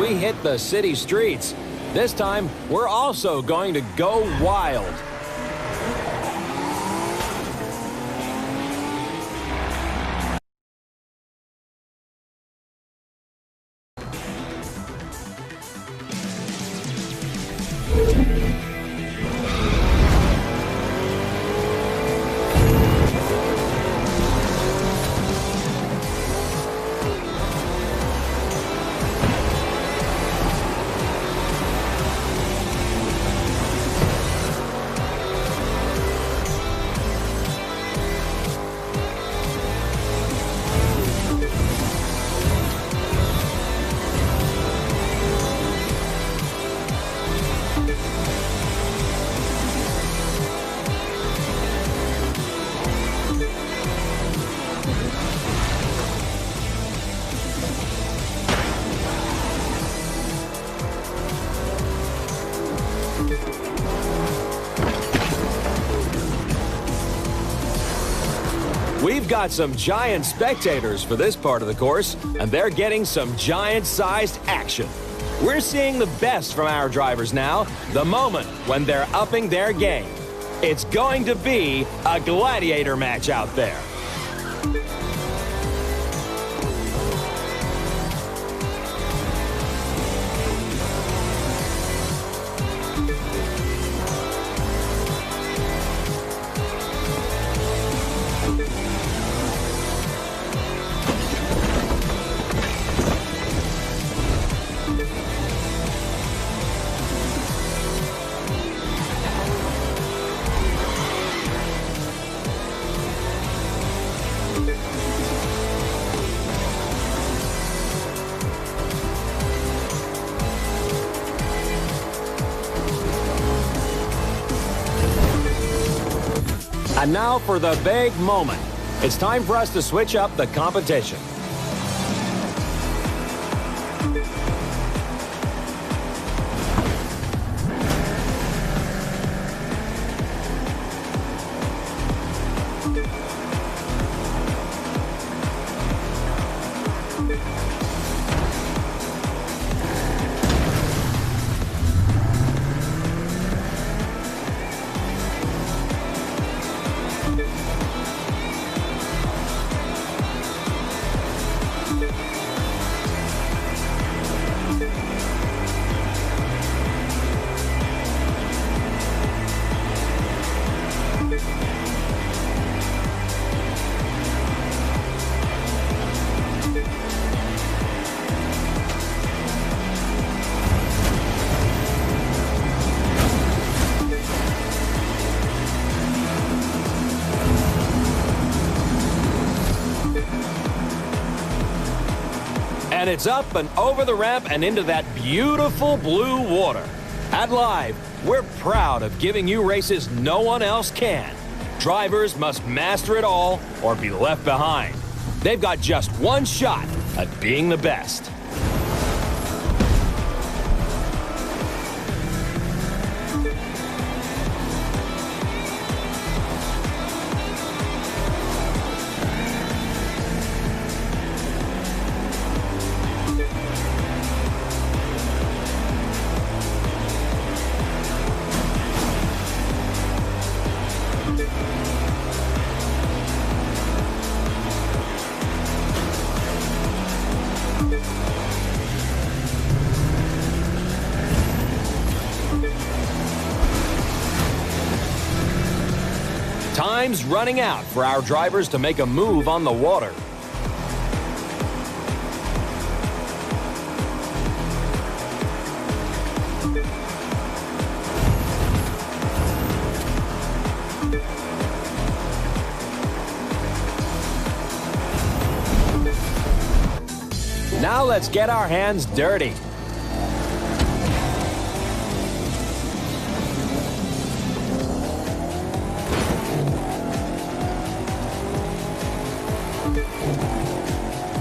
we hit the city streets. This time, we're also going to go wild. We've got some giant spectators for this part of the course, and they're getting some giant-sized action. We're seeing the best from our drivers now, the moment when they're upping their game. It's going to be a gladiator match out there. And now for the big moment. It's time for us to switch up the competition. And it's up and over the ramp and into that beautiful blue water. At Live, we're proud of giving you races no one else can. Drivers must master it all or be left behind. They've got just one shot at being the best. Time's running out for our drivers to make a move on the water. Now let's get our hands dirty.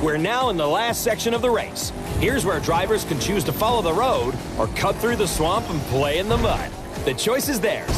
We're now in the last section of the race. Here's where drivers can choose to follow the road or cut through the swamp and play in the mud. The choice is theirs.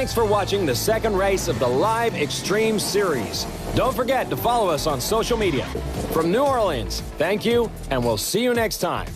Thanks for watching the second race of the Live Xtreme series. Don't forget to follow us on social media. From New Orleans, thank you, and we'll see you next time.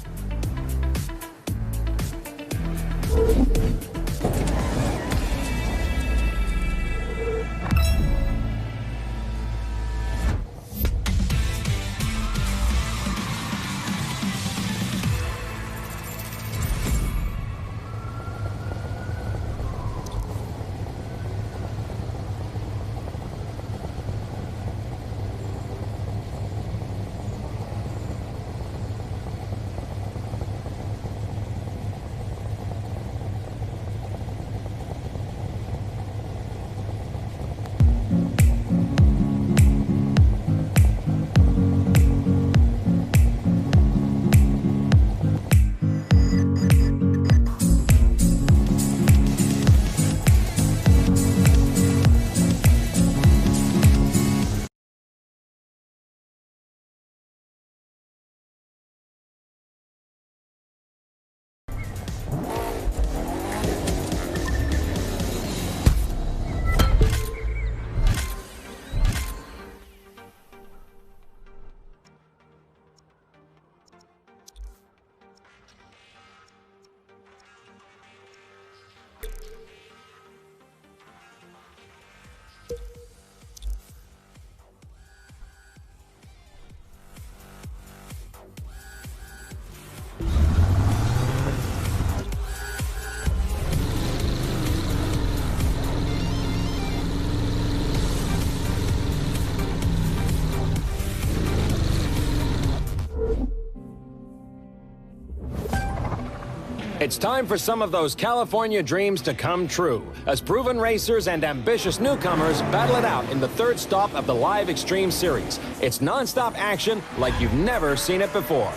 It's time for some of those California dreams to come true, as proven racers and ambitious newcomers battle it out in the third stop of the Live Xtreme series. It's non-stop action like you've never seen it before.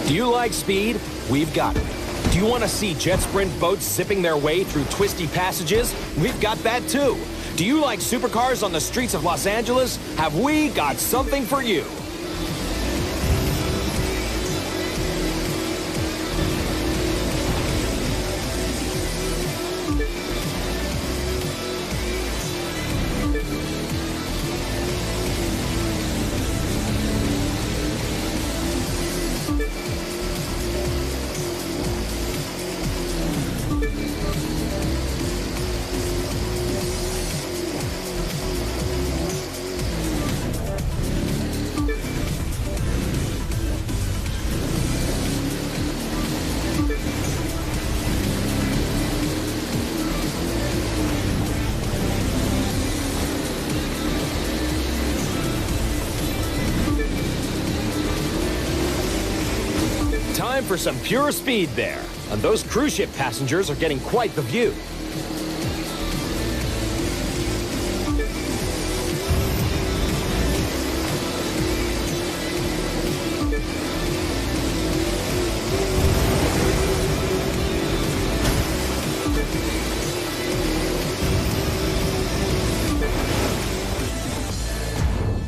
Do you like speed? We've got it. Do you want to see jet sprint boats zipping their way through twisty passages? We've got that too. Do you like supercars on the streets of Los Angeles? Have we got something for you? Time for some pure speed there. And those cruise ship passengers are getting quite the view.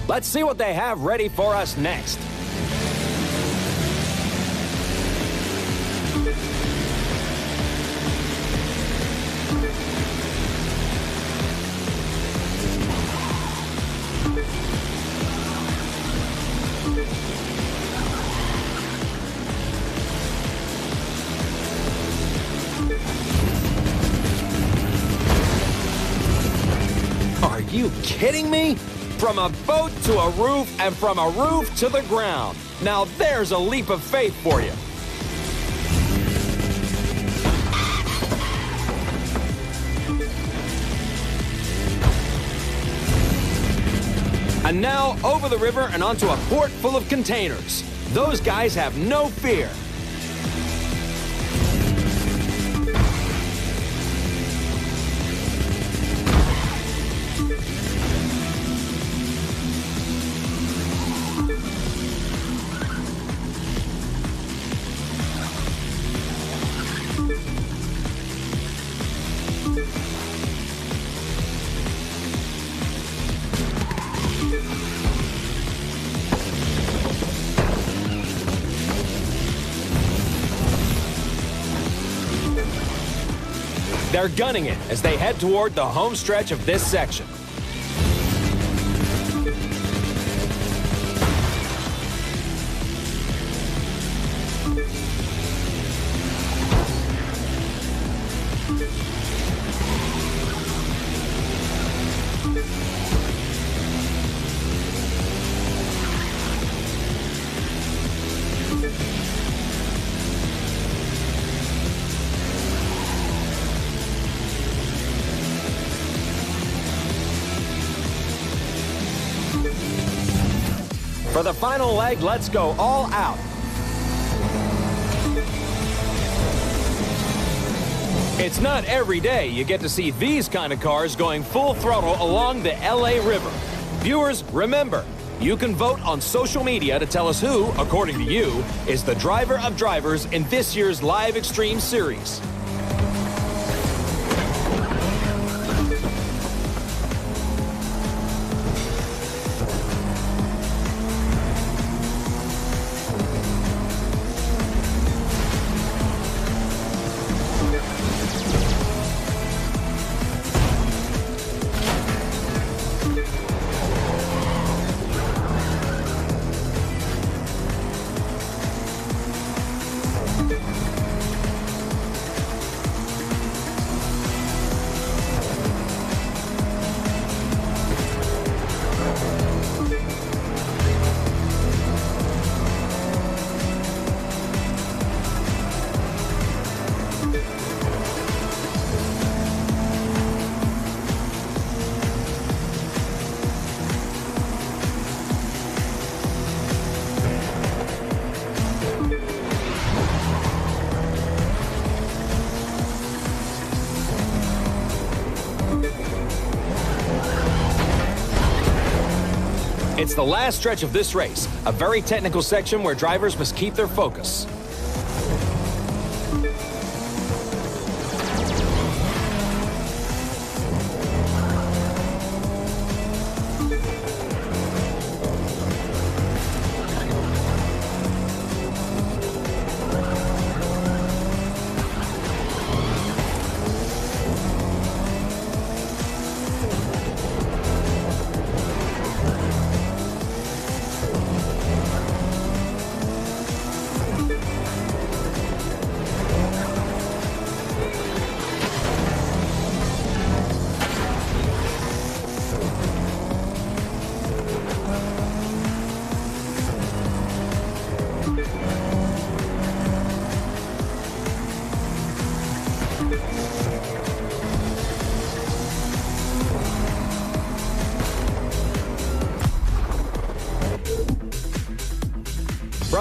Let's see what they have ready for us next. Are you kidding me? From a boat to a roof, and from a roof to the ground. Now there's a leap of faith for you. And now over the river and onto a port full of containers. Those guys have no fear. They're gunning it as they head toward the home stretch of this section. For the final leg, let's go all out. It's not every day you get to see these kind of cars going full throttle along the LA River. Viewers, remember, you can vote on social media to tell us who, according to you, is the driver of drivers in this year's Live Xtreme series. It's the last stretch of this race, a very technical section where drivers must keep their focus.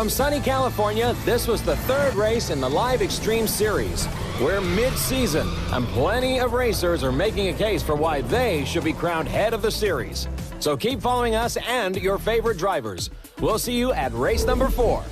From sunny California, this was the third race in the Live Xtreme series. We're mid-season, and plenty of racers are making a case for why they should be crowned head of the series. So keep following us and your favorite drivers. We'll see you at race number 4.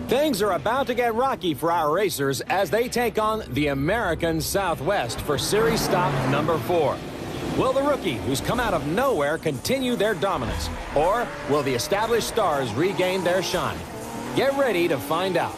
Things are about to get rocky for our racers as they take on the American Southwest for series stop number 4. Will the rookie, who's come out of nowhere, continue their dominance? Or will the established stars regain their shine? Get ready to find out.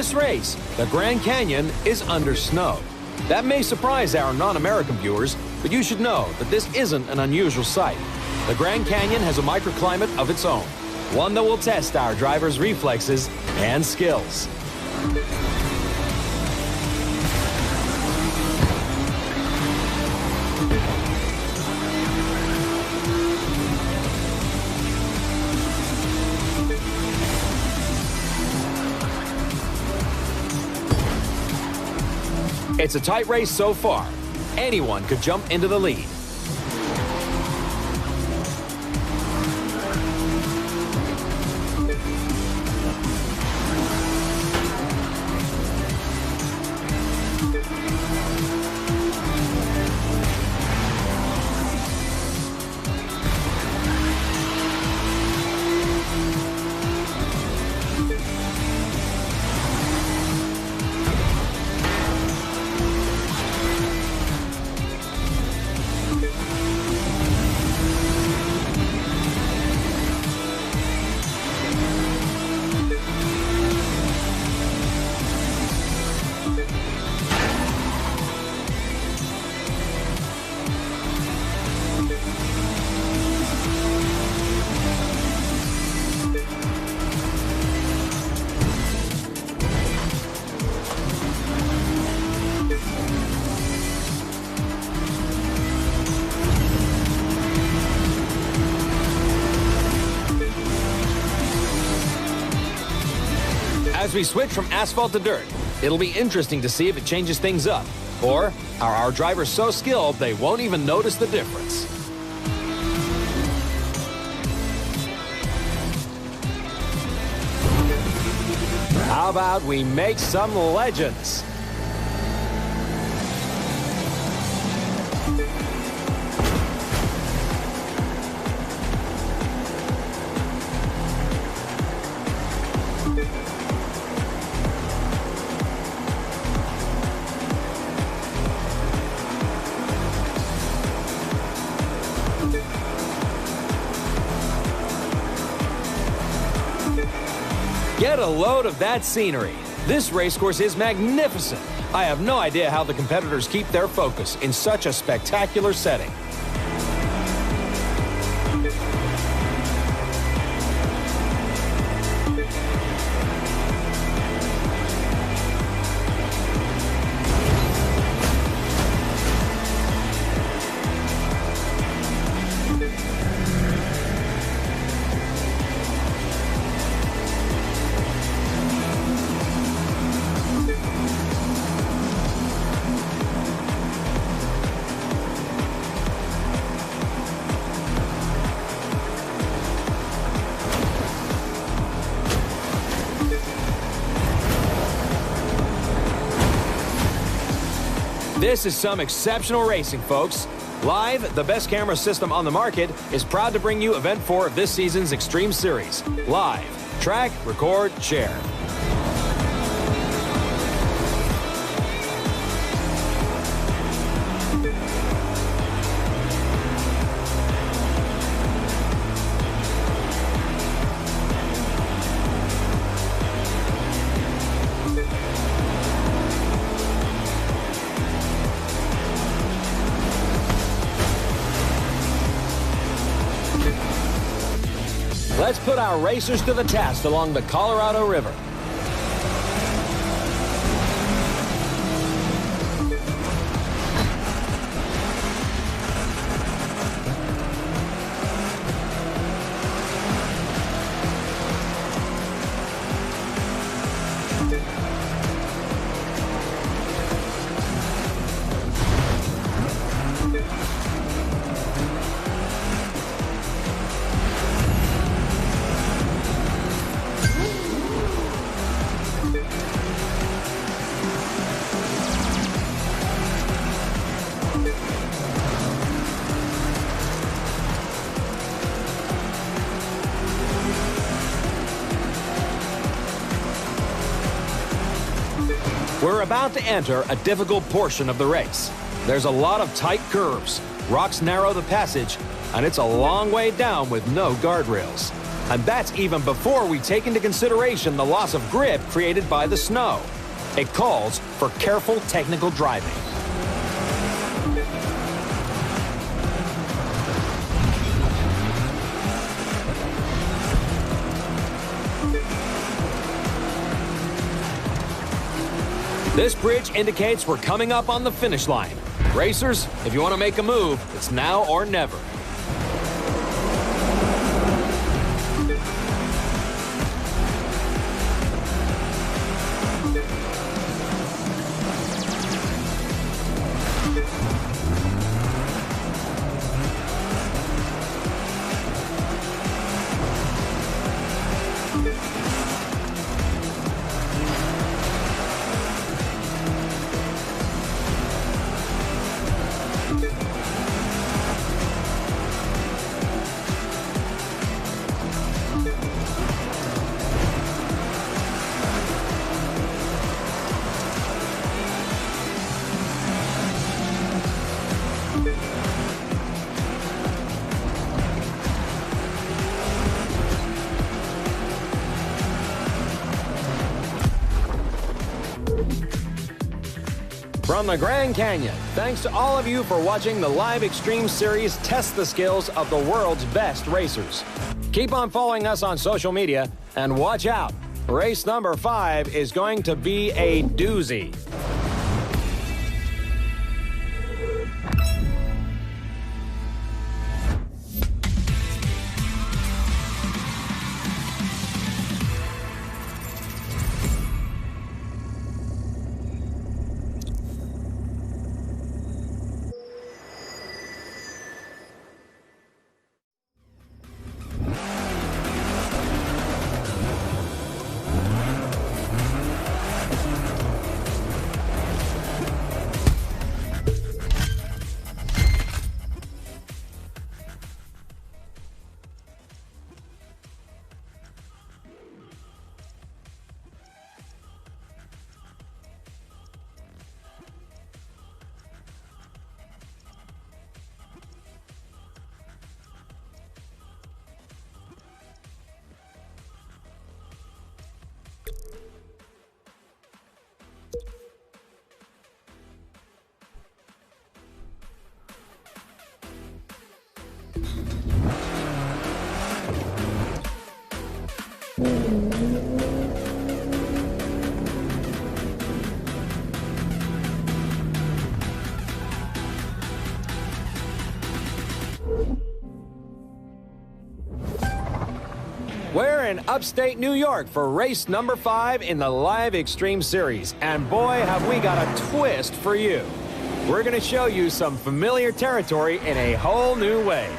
this race, the Grand Canyon is under snow. That may surprise our non-American viewers, but you should know that this isn't an unusual sight. The Grand Canyon has a microclimate of its own, one that will test our drivers' reflexes and skills. It's a tight race so far. Anyone could jump into the lead. As we switch from asphalt to dirt, it'll be interesting to see if it changes things up. Or are our drivers so skilled they won't even notice the difference? How about we make some legends? Get a load of that scenery. This racecourse is magnificent. I have no idea how the competitors keep their focus in such a spectacular setting. This is some exceptional racing, folks. Live, the best camera system on the market, is proud to bring you Event 4 of this season's Xtreme Series. Live. Track, record, share. Let's put our racers to the test along the Colorado River. We're about to enter a difficult portion of the race. There's a lot of tight curves, rocks narrow the passage, and it's a long way down with no guardrails. And that's even before we take into consideration the loss of grip created by the snow. It calls for careful technical driving. This bridge indicates we're coming up on the finish line. Racers, if you want to make a move, it's now or never. From the Grand Canyon, thanks to all of you for watching the live Xtreme series test the skills of the world's best racers. Keep on following us on social media, and watch out. Race number 5 is going to be a doozy. We're in upstate New York for race number 5 in the live Xtreme series, and boy, have we got a twist for you. We're going to show you some familiar territory in a whole new way.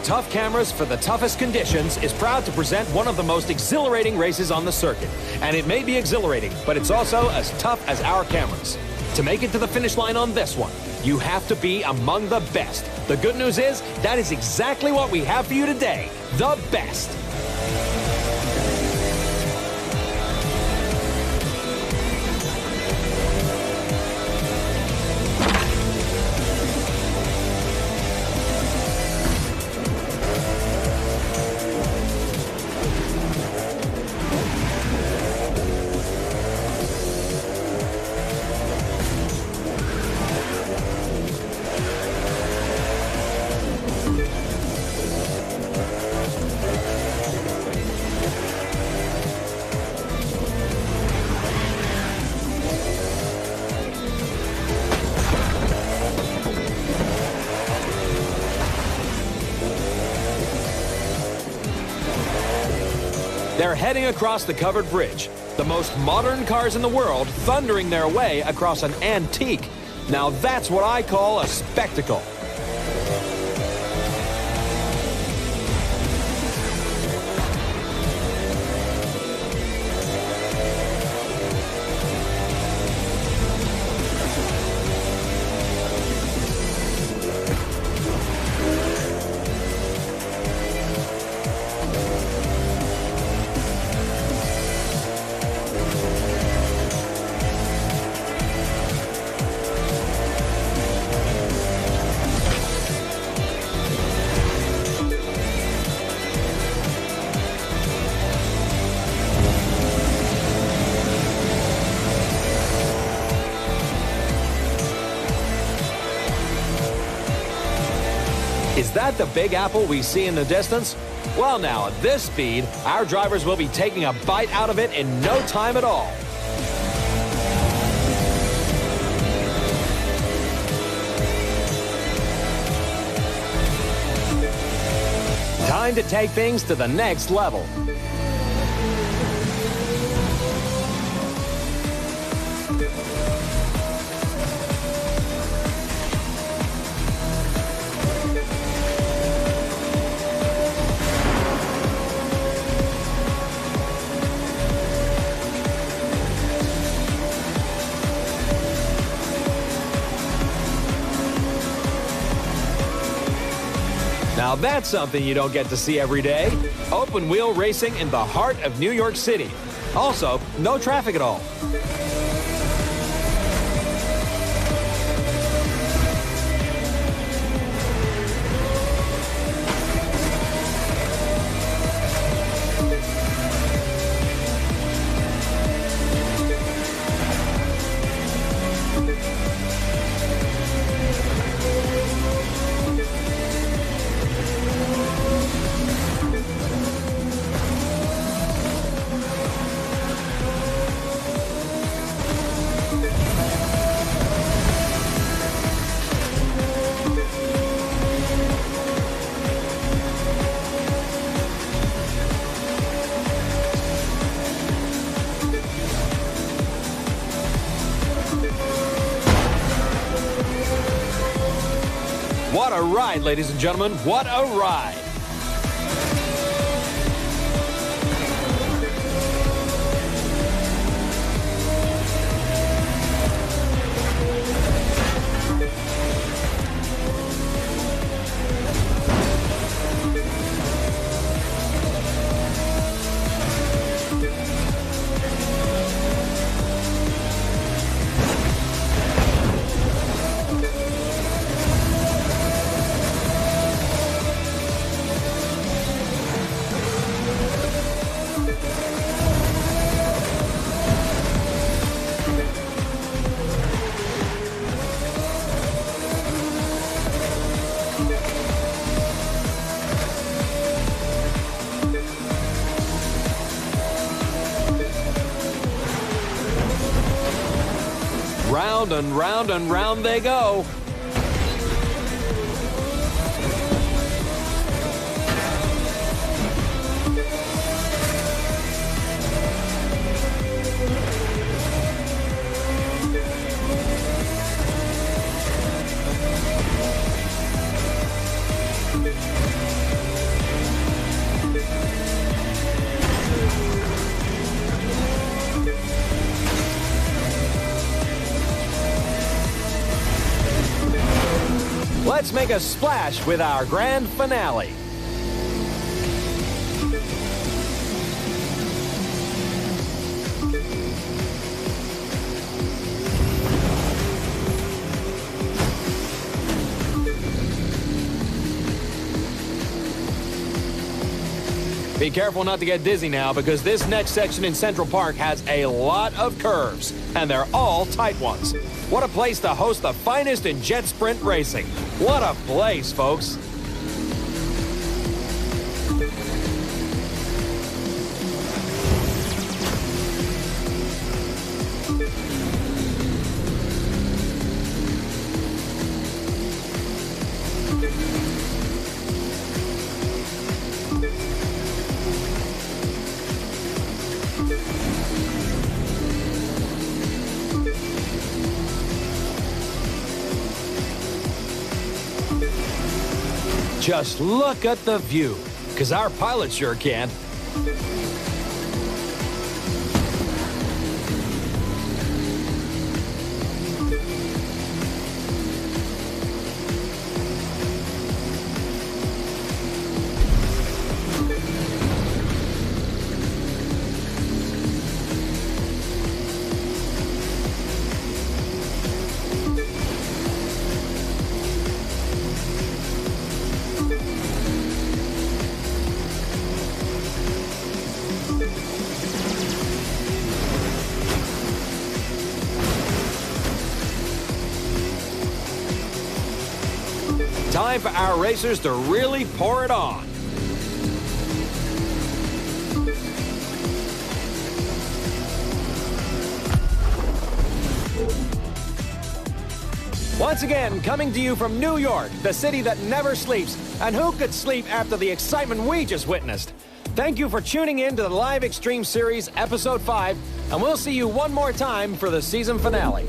Tough Cameras for the Toughest Conditions is proud to present one of the most exhilarating races on the circuit. And it may be exhilarating, but it's also as tough as our cameras. To make it to the finish line on this one, you have to be among the best. The good news is, that is exactly what we have for you today. The best. They're heading across the covered bridge. The most modern cars in the world thundering their way across an antique. Now that's what I call a spectacle. Is that the Big Apple we see in the distance? Well now, at this speed, our drivers will be taking a bite out of it in no time at all. Time to take things to the next level. Now that's something you don't get to see every day. Open wheel racing in the heart of New York City. Also, no traffic at all. What a ride, ladies and gentlemen. What a ride. Round and round and round they go. Let's make a splash with our grand finale. Be careful not to get dizzy now, because this next section in Central Park has a lot of curves, and they're all tight ones. What a place to host the finest in jet sprint racing. What a place, folks. Just look at the view, because our pilot sure can. Time for our racers to really pour it on. Once again, coming to you from New York, the city that never sleeps. And who could sleep after the excitement we just witnessed? Thank you for tuning in to the Live Xtreme Series Episode 5, and we'll see you one more time for the season finale.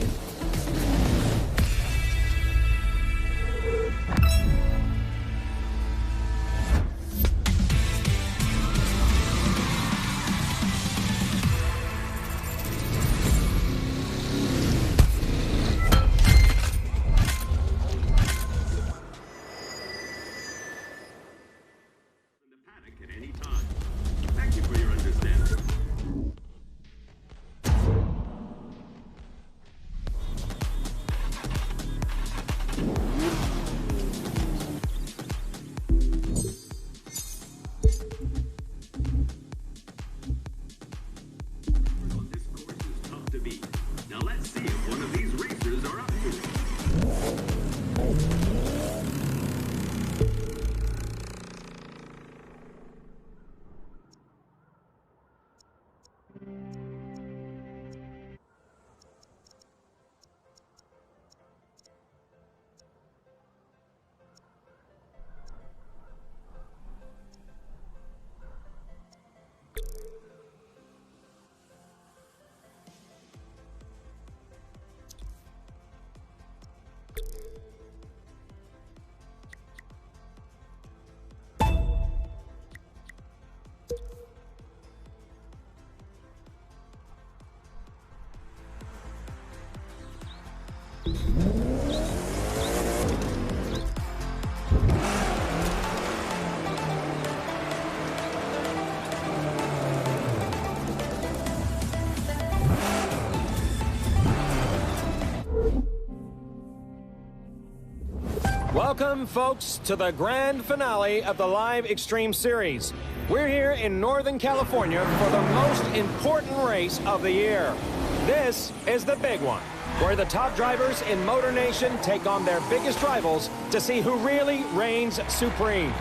Welcome, folks, to the grand finale of the Live Xtreme Series. We're here in Northern California for the most important race of the year. This is the big one, where the top drivers in Motor Nation take on their biggest rivals to see who really reigns supreme.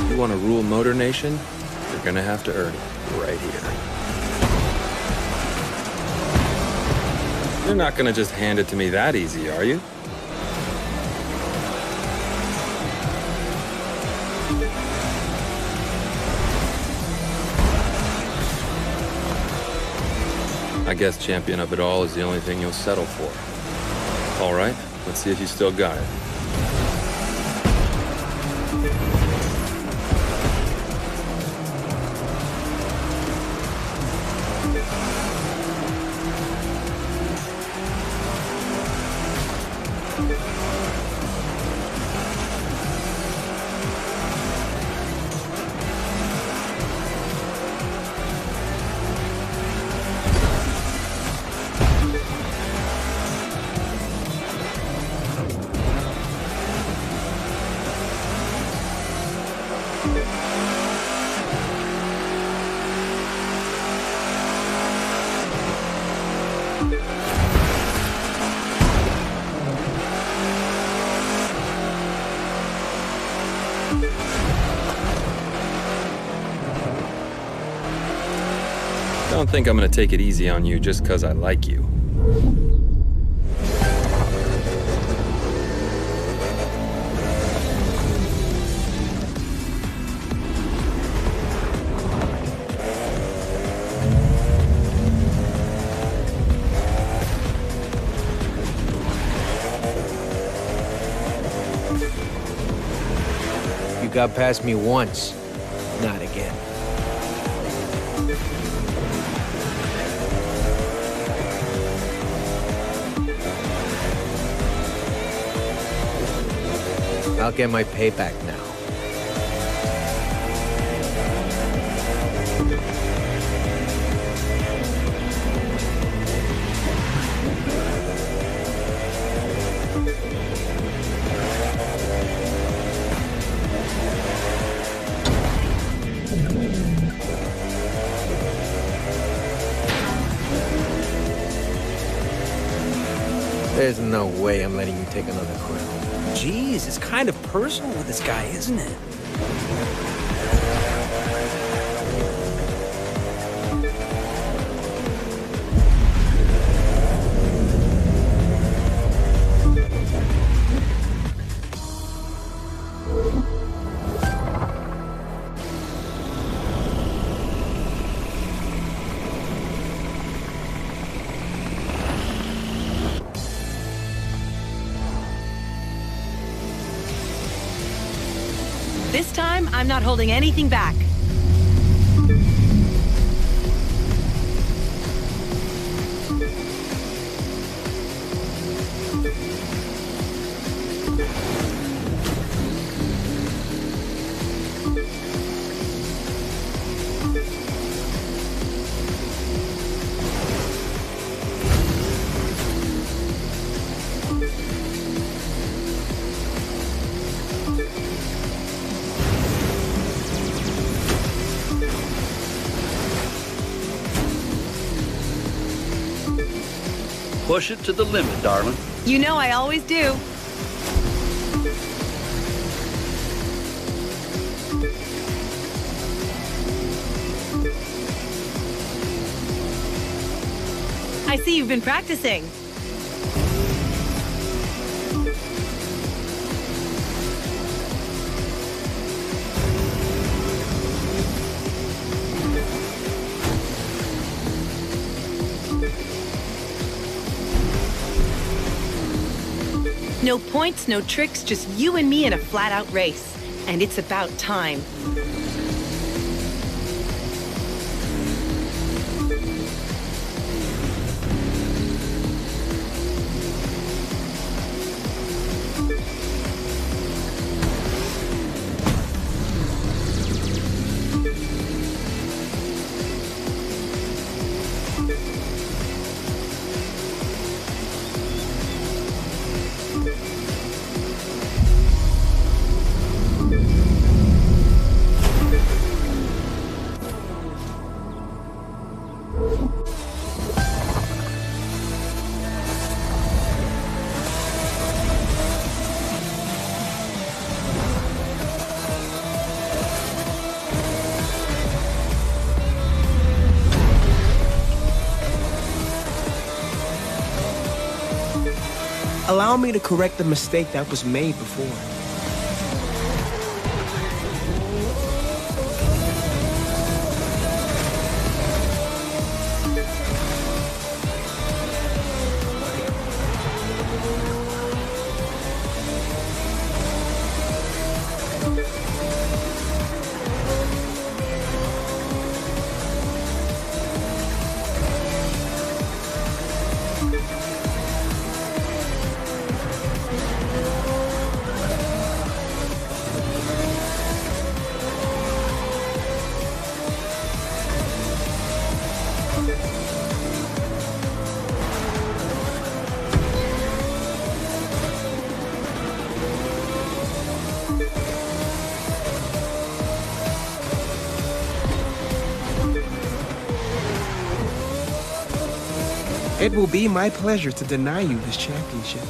You want to rule Motor Nation? You're gonna have to earn it right here. You're not gonna just hand it to me that easy, are you? I guess champion of it all is the only thing you'll settle for. All right, let's see if you still got it. Don't think I'm gonna take it easy on you just 'cause I like you. You got past me once, not again. I'll get my payback now. There's no way I'm letting you take another crown. Jeez, it's kind of personal with this guy, isn't it? This time, I'm not holding anything back. Push it to the limit, darling. You know I always do. I see you've been practicing. No points, no tricks, just you and me in a flat-out race. And it's about time. Allow me to correct the mistake that was made before. It will be my pleasure to deny you this championship.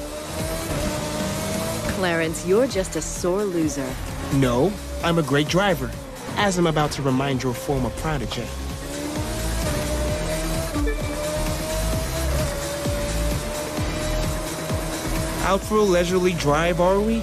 Clarence, you're just a sore loser. No, I'm a great driver, as I'm about to remind your former protege. Out for a leisurely drive, are we?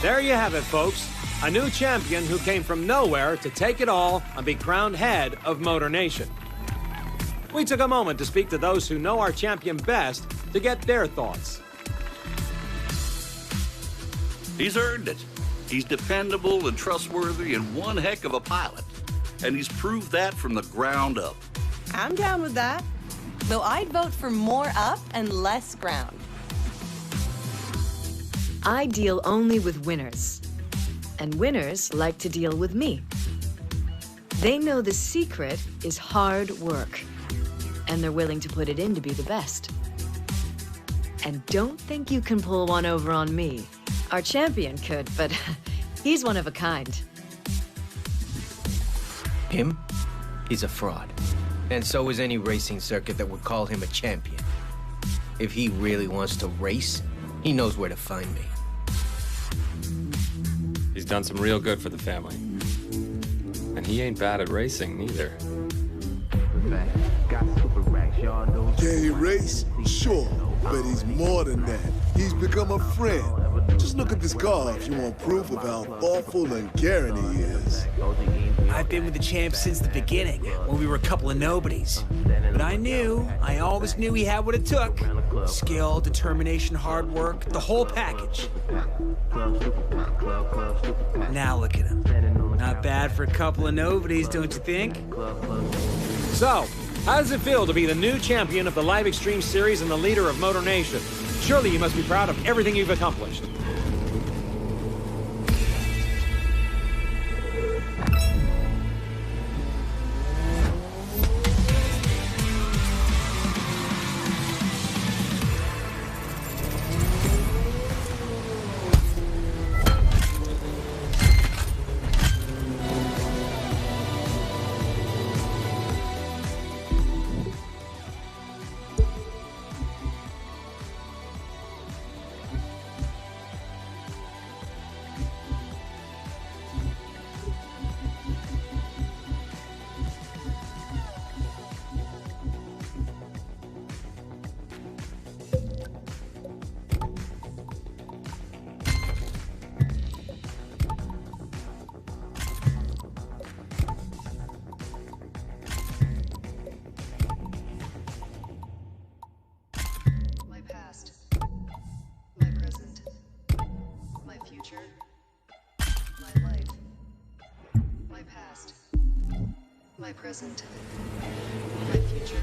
There you have it, folks. A new champion who came from nowhere to take it all and be crowned head of Motor Nation. We took a moment to speak to those who know our champion best to get their thoughts. He's earned it. He's dependable and trustworthy and one heck of a pilot. And he's proved that from the ground up. I'm down with that. Though I'd vote for more up and less ground. I deal only with winners. And winners like to deal with me. They know the secret is hard work. And they're willing to put it in to be the best. And don't think you can pull one over on me. Our champion could, but he's one of a kind. Him? He's a fraud. And so is any racing circuit that would call him a champion. If he really wants to race, he knows where to find me. He's done some real good for the family. And he ain't bad at racing, neither. Can he race? Sure, but he's more than that. He's become a friend. Just look at this car if you want proof of how thoughtful and caring he is. I've been with the champ since the beginning, when we were a couple of nobodies. But I always knew he had what it took. Skill, determination, hard work, the whole package. Now look at him. Not bad for a couple of nobodies, don't you think? So, how does it feel to be the new champion of the Live Xtreme Series and the leader of Motor Nation? Surely you must be proud of everything you've accomplished. My present, my future.